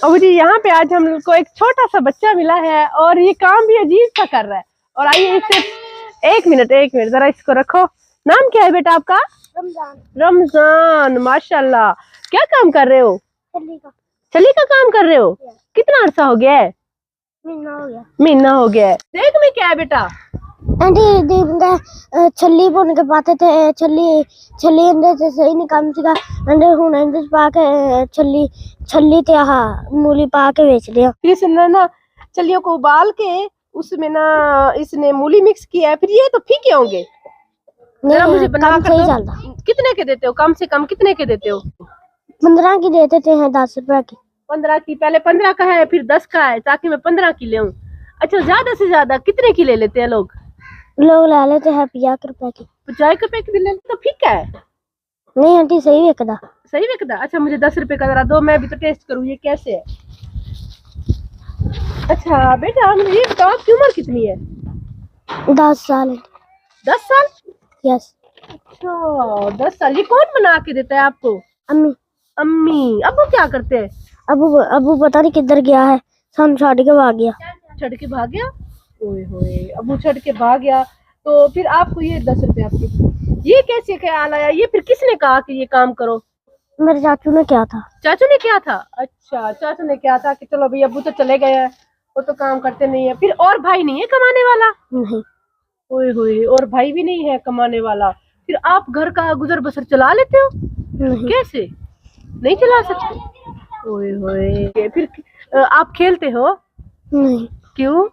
अब जी यहाँ पे आज हम लोग को एक छोटा सा बच्चा मिला है और ये काम भी अजीब सा कर रहा है। और आइए इससे एक मिनट जरा इसको रखो। नाम क्या है बेटा आपका? रमजान। रमजान, माशाल्लाह। क्या काम कर रहे हो? चली का काम कर रहे हो? कितना अर्सा हो गया है? महीना हो गया है। देख में क्या है बेटा? छली भुन के पाते थे, छली छली अंदर से सही नहीं काम सीखा अंदर हुन अंदर पा के छली ते मूली पा के बेच दिया। फिर इसने ना छलियों को उबाल के उसमें ना इसने मूली मिक्स किया है। फिर ये तो फीके होंगे। जरा मुझे बना कर दो। कितने के देते हो? कम से कम कितने के देते हो? 15 की देते थे, 10 रुपए की। 15 की? पहले 15 का है फिर 10 का है, ताकि मैं 15 की ले। अच्छा, ज्यादा से ज्यादा कितने की ले लेते हैं लोग ला लेते हैं 50 रुपए की। 50 रुपए की भी ले तो फीका है। नहीं आंटी, सही बिकदा। सही बिकदा? अच्छा, मुझे 10 रुपए का जरा दो, मैं भी तो टेस्ट करूँ ये कैसे है। अच्छा बेटा, मुझे ये बताओ आपकी उम्र कितनी है? 10 साल। 10 साल? यस। अच्छा 10 साल। ये कौन बना के देता है आपको? अम्मी। अम्मी? अब्बू क्या करते हैं? अबू पता नहीं किधर गया है, सन छोड़ के भाग गया। छड़ के भाग गया? ओए होए, अबू छड़ के भाग गया। तो फिर आपको ये 10 रुपए आपके, ये कैसे ख्याल आया? ये फिर किसने कहा कि ये काम करो? मेरे चाचू ने क्या था। चाचू ने क्या था? अच्छा, चाचू ने क्या था कि चलो भाई अबू तो चले गए हैं, वो तो काम करते नहीं है। फिर और भाई नहीं है कमाने वाला? नहीं। ओए होए, और भाई भी नहीं है कमाने वाला। फिर आप घर का गुजर बसर चला लेते हो? नहीं। कैसे नहीं चला सकते? ओए होए, फिर आप खेलते हो? नहीं। क्यों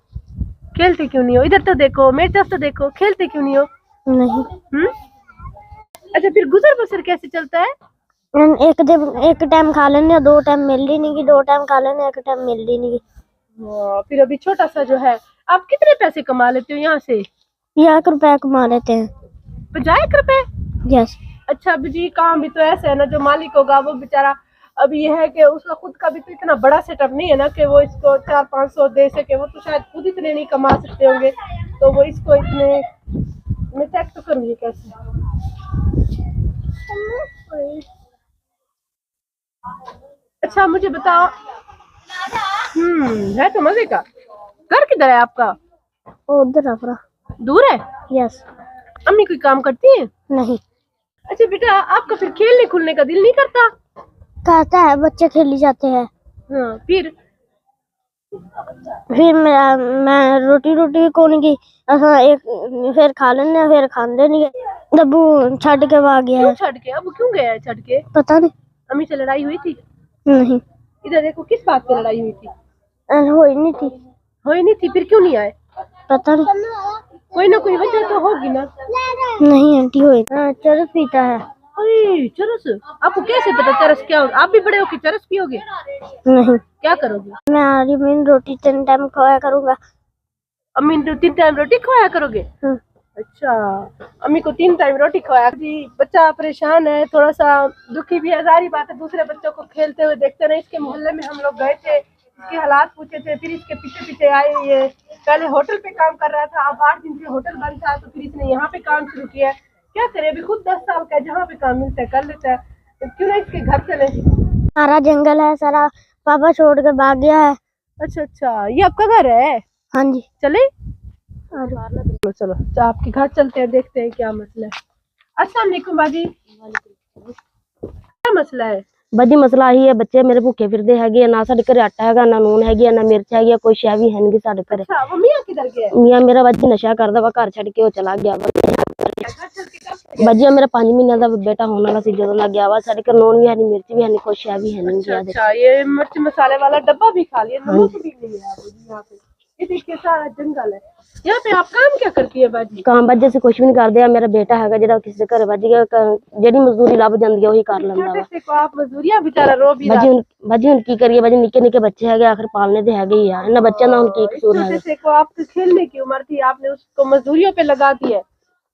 खेलते क्यों नहीं हो? इधर तो देखो, मेरी तरफ तो देखो, खेलते क्यों नहीं हो? नहीं। अच्छा, फिर गुजर बसर कैसे चलता है? एक टाइम खा लेने, 2 टाइम मिल ही नहीं की, 2 टाइम खा लेने, 1 टाइम मिल ही नहीं की। फिर अभी छोटा सा जो है, आप कितने पैसे कमा लेते हो यहाँ से? 50 रुपए कमा लेते हैं। 50 रुपए? यस। अच्छा अभी जी, काम भी तो ऐसा है ना, जो मालिक होगा वो बेचारा, अभी ये है कि उसका खुद का भी तो इतना बड़ा सेटअप नहीं है ना कि वो इसको 400-500 दे सके। वो तो शायद खुद इतने नहीं कमा सकते होंगे, तो वो इसको इतने। मैं चेक तो करूँगी कैसे। अच्छा मुझे बताओ, है तो मजे का। घर किधर है आपका? उधर अपना। दूर है? यस। अम्मी कोई काम करती है? नहीं। अच्छा बेटा, आपका फिर खेलने खुलने का दिल नहीं करता? कहता है, बच्चे खेली जाते हैं। हाँ, फिर मैं रोटी कौन की एक फिर खा लेने, फिर खाते नहीं। दब्बू छड़ के भाग गया है। छड़ के? अब क्यों गया है छड़ के? पता नहीं। अम्मी से लड़ाई हुई थी? नहीं। इधर देखो, किस बात पे लड़ाई हुई थी? हुई नहीं थी। हुई नहीं थी? फिर क्यों नहीं आए? पता नहीं। कोई ना कोई वजह तो होगी ना। नहीं आंटी, हुई। चरस पीता है। अरे चरस? आपको कैसे पता चरस क्या होगा? आप भी बड़े हो कि चरस पियोगे? नहीं। क्या करोगे? मैं आरिमीन रोटी 3 टाइम खाया करूंगा। अम्मी 3 टाइम रोटी खवाया करोगे? अच्छा, अम्मी को 3 टाइम रोटी खवाया जी। बच्चा परेशान है, थोड़ा सा दुखी भी है, सारी बात है। दूसरे बच्चों को खेलते हुए देखते नहीं। इसके मोहल्ले में हम लोग गए थे, इसके हालात पूछे थे, फिर इसके पीछे पीछे आए। ये पहले होटल पे काम कर रहा था, अब 8 दिन से होटल बंद था, तो फिर इसने यहाँ पे काम शुरू किया है। क्या करे, अभी खुद 10 साल का है, जहाँ पे काम मिलता है कर लेता है। तो क्यों ना इसके घर चले। सारा जंगल है, सारा पापा छोड़ के भाग गया है। अच्छा, ये आपका घर है? हाँ जी। चले चलो तो आपके घर चलते हैं, देखते हैं क्या मसला है। अस्सलाम वालेकुम बाजी। क्या मसला है? बड़ी मसला ही है, बच्चे मेरे भूखे फिरदे है, ना साडे घरे आटा है, ना नून है, ना मिर्च है, कोई शै भी है नहीं साडे घरे। अच्छा, वो मियां किधर गया? मियां मेरा बाजी नशा करदा वा, घर छड़ के वो चला गया वा। बाजी मेरा 5 महीने का बेटा होने वाला सी जदों लग गया वा। साडे घर नून भी है नहीं, मिर्च भी है नहीं, कोई शै भी है नहीं। अच्छा, ये मिर्च मसाले वाला डब्बा भी खा लिया, नमक भी नहीं है यहाँ पे। ये देखिए सारा जंगल है। यहाँ पे आप काम क्या करती है बाजी? काम बाजी से कुछ भी नहीं करते। मेरा बेटा है जेड़ा किसी घर बाजी जेडी मजदूरी लभ जांदी है वही कर लेंदा वा। छोटे से को आप मजदूरियां बेचारा रो भी रहा। बाजी हुन की करिए बाजी, निक्के निक्के बच्चे है, आखिर पालने दे है ही है। इन बच्चों का हुन की कसूर है? छोटे से को आपके खेलने की उम्र थी, आपने उसको मजदूरियों पे लगा दिया।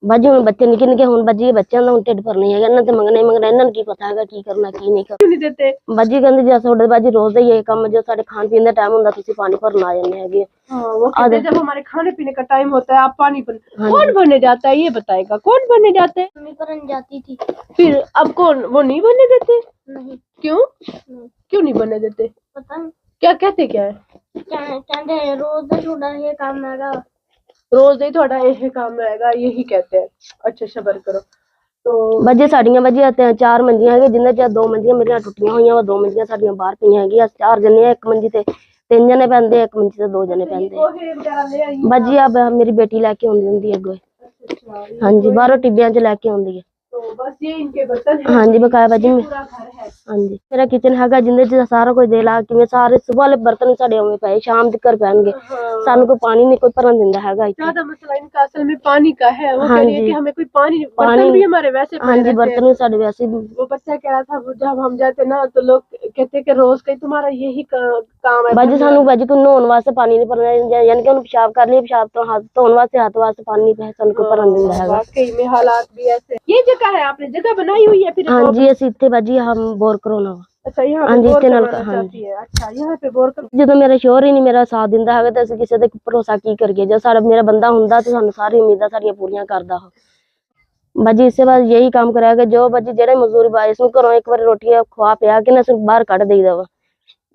बाजी हुन बच्चे निक्के निक्के, हुन बाजी बच्चों का हुन ढिड भरना है, इन्हां ते मंगना ही मंगना। इन्हां की पता है की करना की नहीं करना। क्यों नहीं देते? बाजी कहंदे जे साडे बाजी रोज दा ही काम, जो साडे खान पीन दा टाइम हुंदा तुसी पानी भरन आ जांदे हैगे। हाँ, वो कहते जब हमारे खाने पीने का टाइम होता है आप पानी भर। कौन भरने जाता है ये बताएगा? कौन भरने जाते हैं? मम्मी भरन जाती थी। फिर अब कौन? वो नहीं भरने देते? नहीं। क्यों? क्यों नहीं भरने देते? पता नहीं। क्या कहते क्या है? कहते रोज थोड़ा ये काम हैगा, रोज नहीं थोड़ा यही काम आएगा, यही कहते हैं। अच्छा सबर करो। तो बजे साड़ियां बजी आते हैं 4 मंजियां है जिन्हें च 2 मंजियां मेरियां टुटियां हुई हैं, 2 मंजियां साड़ियां बाहर पई हैं। 4 जने एक मंजी ते 3 जने पैंदे, एक मंजी ते 2 जने पैंदे। गोहे वगैरह ले आई? बजी अब मेरी बेटी लेके आउंदी हुंदी है गोए। अच्छा, हाँ जी, बाहरों टिब्बियां च लेके आउंदी है। तो बस ये इनके बर्तन है। हाँ जी, बकाया बाजी ये में। पूरा घर है। हाँ जी, मेरा किचन हैगा जिंदे च सारा कुछ दे ला कि सारे सुबह वाले बर्तन साडे उवें पे शाम तक पैणगे। हाँ। सानू कोई पानी नहीं कोई भरन दिंदा हैगा इत्थे। ज्यादा मसला इनका असल में पानी का है। वो हाँ कह रही है जी। कि हमें कोई पानी, पानी बर्तन भी हमारे वैसे हाँ पड़े जी, रहते हैं। बर्तन भी साडे वैसे ही। वो बच्चा कह रहा था वो जब हम जाते ना तो लोग कहते कि रोज का तुम्हारा यही काम है। बाजी सानू बाजी को नहाने वास्ते पानी नहीं भरना, यानी कि उन्हें पेशाब कर लिया, पेशाब तो हाथ धोने वास्ते हाथ वास्ते पानी नहीं पे सानू को भरन दिंदा हैगा। वाकई में हालात भी ऐसे। ये जगह है आपने जगह बनाई हुई है फिर? हाँ जी, ਅਸੀਂ ਇੱਥੇ ਬਾਜੀ हम बोर कराना वा। अच्छा, यहाँ हाँ पे जी, बोर ਇੱਥੇ करवाना नलका। हाँ चाहती है। अच्छा, यहाँ पे बोर कर। ਜਦੋਂ ਮੇਰਾ ਸ਼ੋਹਰ ਹੀ ਨਹੀਂ ਮੇਰਾ ਸਾਥ ਦਿੰਦਾ ਹੈਗਾ ਤਾਂ ਅਸੀਂ ਕਿਸੇ ਤੇ ਭਰੋਸਾ ਕੀ ਕਰੀਏ। ਜੇ ਸਾਡਾ ਮੇਰਾ ਬੰਦਾ ਹੁੰਦਾ ਤਾਂ ਸਾਨੂੰ ਸਾਰੀ ਉਮੀਦਾਂ ਸਾਡੀਆਂ ਪੂਰੀਆਂ ਕਰਦਾ ਉਹ। ਬਾਜੀ ਇਸੇ ਬਾਅਦ यही काम ਕਰਾਂਗੇ ਜੋ ਬਾਜੀ ਜਿਹੜੇ ਮਜ਼ਦੂਰੀ ਬਾਈ ਨੂੰ ਘਰੋਂ ਇੱਕ ਵਾਰ ਰੋਟੀ ਖਵਾ ਪਿਆ ਕੇ ਨਾ ਸਿਰਫ ਬਾਹਰ ਕੱਢ ਦੇਈਦਾ ਵਾ।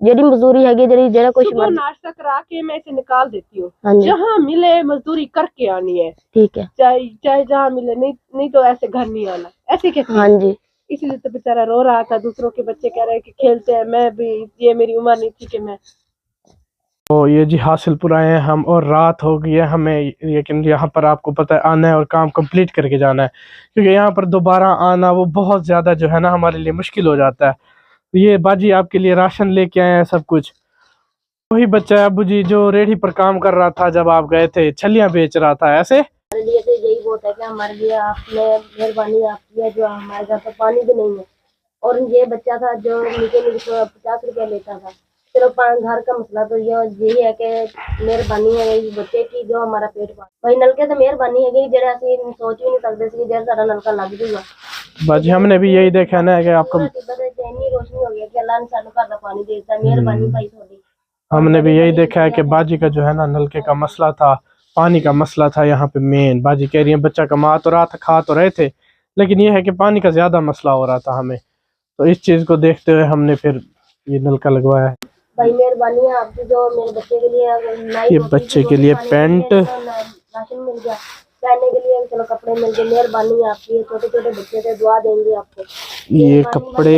ਜਿਹੜੀ ਮਜ਼ਦੂਰੀ ਹੈਗੀ ਜਿਹੜਾ ਕੁਝ सुबह नाश्ता करा के मैं इसे निकाल देती हूँ। हाँ जी, जहाँ मिले मजदूरी करके आनी है। ठीक है। चाहे जहाँ मिले, नहीं तो ऐसे घर नहीं आना, ऐसे कहते हैं। हाँ जी, इसीलिए तो बेचारा रो रहा था। दूसरों के बच्चे कह रहे हैं कि खेलते हैं, मैं भी, ये मेरी उम्र नहीं थी कि मैं। तो ये जी हासिलपुर आए हैं हम और रात हो गई है हमें, लेकिन यहाँ पर आपको पता है आना है और काम कंप्लीट करके जाना है, क्योंकि यहाँ पर दोबारा आना वो बहुत ज़्यादा जो है ना हमारे लिए मुश्किल हो जाता है। तो ये बाजी आपके लिए राशन लेके आए हैं सब कुछ। वही बच्चा है अबू जी जो रेहड़ी पर काम कर रहा था जब आप गए थे, छलियाँ बेच रहा था ऐसे। हमारे लिए तो यही बहुत है कि हमारे लिए आपने मेहरबानी आपकी है, जो हमारे घर पर पानी भी नहीं है। और ये बच्चा था जो नीचे 50 रुपया लेता था। चलो घर का मसला तो यही है कि मेहरबानी है इस बच्चे की जो हमारा पेट पाल। भाई नलके तो मेहरबानी है कि जेड़ा असि सोच भी नहीं सकते सी जेड़ा सारा नलका लग जाऊगा। बाजी हमने भी यही देखा ना कि आपको, इतनी रोशनी हो गया कि अल्लाह ने सानू घर का पानी देता है। मेहरबानी भाई थोड़ी। हमने भी यही देखा है कि बाजी का जो है ना नलके का मसला था, पानी का मसला था यहाँ पे मेन। बाजी कह रही है बच्चा कमा तो रहा था, खा तो रहे थे, लेकिन ये है कि पानी का ज़्यादा मसला हो रहा था हमें। तो इस चीज़ को देखते हुए हमने फिर ये नलका लगवाया है। भाई मेहरबानी है आपकी जो मेरे बच्चे के लिए ये बच्चे के लिए पैंट, राशन मिल गया, पहनने के लिए चलो कपड़े मिल गए। मेहरबानी है आपकी। छोटे छोटे बच्चे थे, दुआ देंगे आपको। ये कपड़े,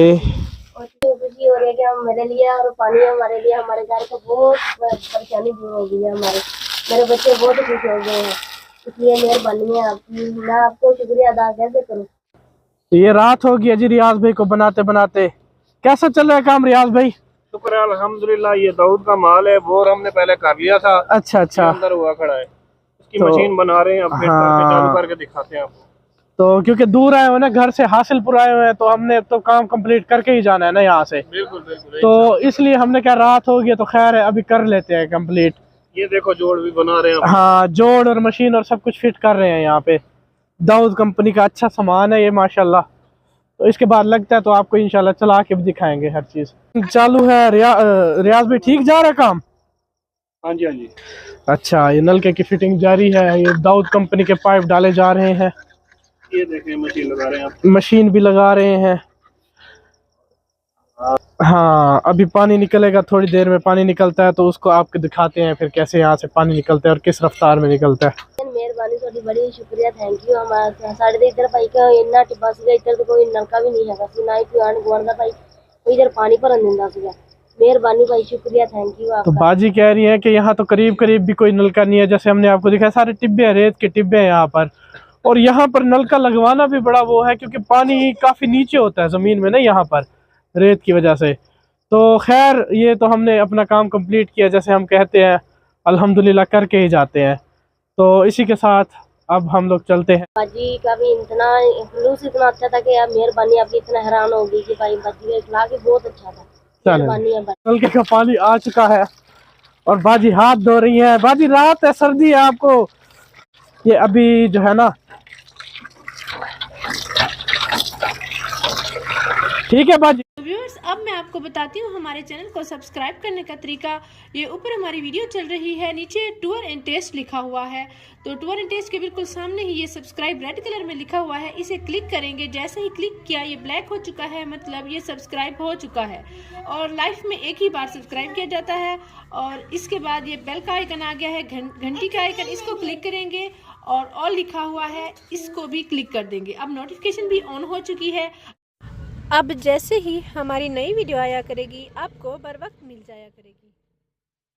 और खुशी हो रही है कि हम मेरे लिए और पानी हमारे लिए हमारे घर को बहुत परेशानी दूर हो गई है। मेरे बच्चे बहुत खुश हो गए हैं, इसलिए मेहरबानी है आपकी। मैं आपको शुक्रिया अदा कैसे करूँ। तो ये रात हो गई है जी रियाज भाई को बनाते बनाते। कैसा चल रहा है काम रियाज भाई? शुक्र है अल्हम्दुलिल्लाह। ये दाऊद का माल है, बोर हमने पहले कर लिया था। अच्छा अच्छा, अंदर हुआ खड़ा है, इसकी तो मशीन बना रहे हैं, अब फिट करके चालू करके दिखाते हैं आपको। तो क्योंकि दूर आए हुए ना, घर से हासिलपुर आए हुए हैं, तो हमने तो काम कंप्लीट करके ही जाना है ना यहाँ से। बिल्कुल बिल्कुल। तो इसलिए हमने क्या रात हो गई तो खैर है अभी कर लेते हैं कंप्लीट। ये देखो जोड़ भी बना रहे हैं। हाँ, जोड़ और मशीन और सब कुछ फिट कर रहे हैं यहाँ पे। दाऊद कंपनी का अच्छा सामान है ये माशाल्लाह। तो इसके बाद लगता है तो आपको इंशाल्लाह चला के भी दिखाएंगे हर चीज। चालू है रियाज भी ठीक जा रहा है काम? हाँ जी हाँ जी। अच्छा, ये नलके की फिटिंग जारी है। ये दाऊद कंपनी के पाइप डाले जा रहे हैं। ये देखें मशीन लगा रहे हैं आप। मशीन भी लगा रहे हैं। हाँ, अभी पानी निकलेगा, थोड़ी देर में पानी निकलता है तो उसको आपको दिखाते हैं फिर कैसे यहाँ से पानी निकलता है और किस रफ्तार में निकलता है। मेहरबानी थोड़ी बड़ी शुक्रिया, थैंक यू। हमारा साढ़े इधर भाई का इन्ना टिब्बा सीगा, इधर तो कोई नलका भी नहीं है, ना ही कोई आंढ गुआंढ दा भाई कोई इधर पानी भरन दिंदा सीगा। मेहरबानी भाई, शुक्रिया, थैंक यू आपका। तो बाजी कह रही है कि यहाँ तो करीब करीब भी कोई नलका नहीं है। जैसे हमने आपको दिखाया सारे टिब्बे हैं, रेत के टिब्बे हैं यहाँ पर। और यहाँ पर नलका लगवाना भी बड़ा वो है क्योंकि पानी काफी नीचे होता है जमीन में ना यहाँ पर रेत की वजह से। तो खैर ये तो हमने अपना काम कंप्लीट किया, जैसे हम कहते हैं अल्हम्दुलिल्लाह करके ही जाते हैं। तो इसी के साथ अब हम लोग चलते हैं। बाजी का भी इतना खलूस इतना अच्छा था कि यार मेहरबानी आपकी, इतना हैरान हो गई कि भाई बाजी का इखलाक ही बहुत अच्छा था। मेहरबानी है। नलके का पानी आ चुका है और बाजी हाथ धो रही है। बाजी रात है, सर्दी है आपको, ये अभी जो है ना ठीक है बाजी। व्यूअर्स, अब मैं आपको बताती हूँ हमारे चैनल को सब्सक्राइब करने का तरीका। ये ऊपर हमारी वीडियो चल रही है, नीचे टूर एंड टेस्ट लिखा हुआ है, तो टूर एंड टेस्ट के बिल्कुल सामने ही ये सब्सक्राइब रेड कलर में लिखा हुआ है, इसे क्लिक करेंगे। जैसे ही क्लिक किया ये ब्लैक हो चुका है, मतलब ये सब्सक्राइब हो चुका है और लाइफ में एक ही बार सब्सक्राइब किया जाता है। और इसके बाद ये बेल का आइकन आ गया है, घंटी का आइकन, इसको क्लिक करेंगे और ऑल लिखा हुआ है, इसको भी क्लिक कर देंगे। अब नोटिफिकेशन भी ऑन हो चुकी है। अब जैसे ही हमारी नई वीडियो आया करेगी आपको बर वक्त मिल जाया करेगी।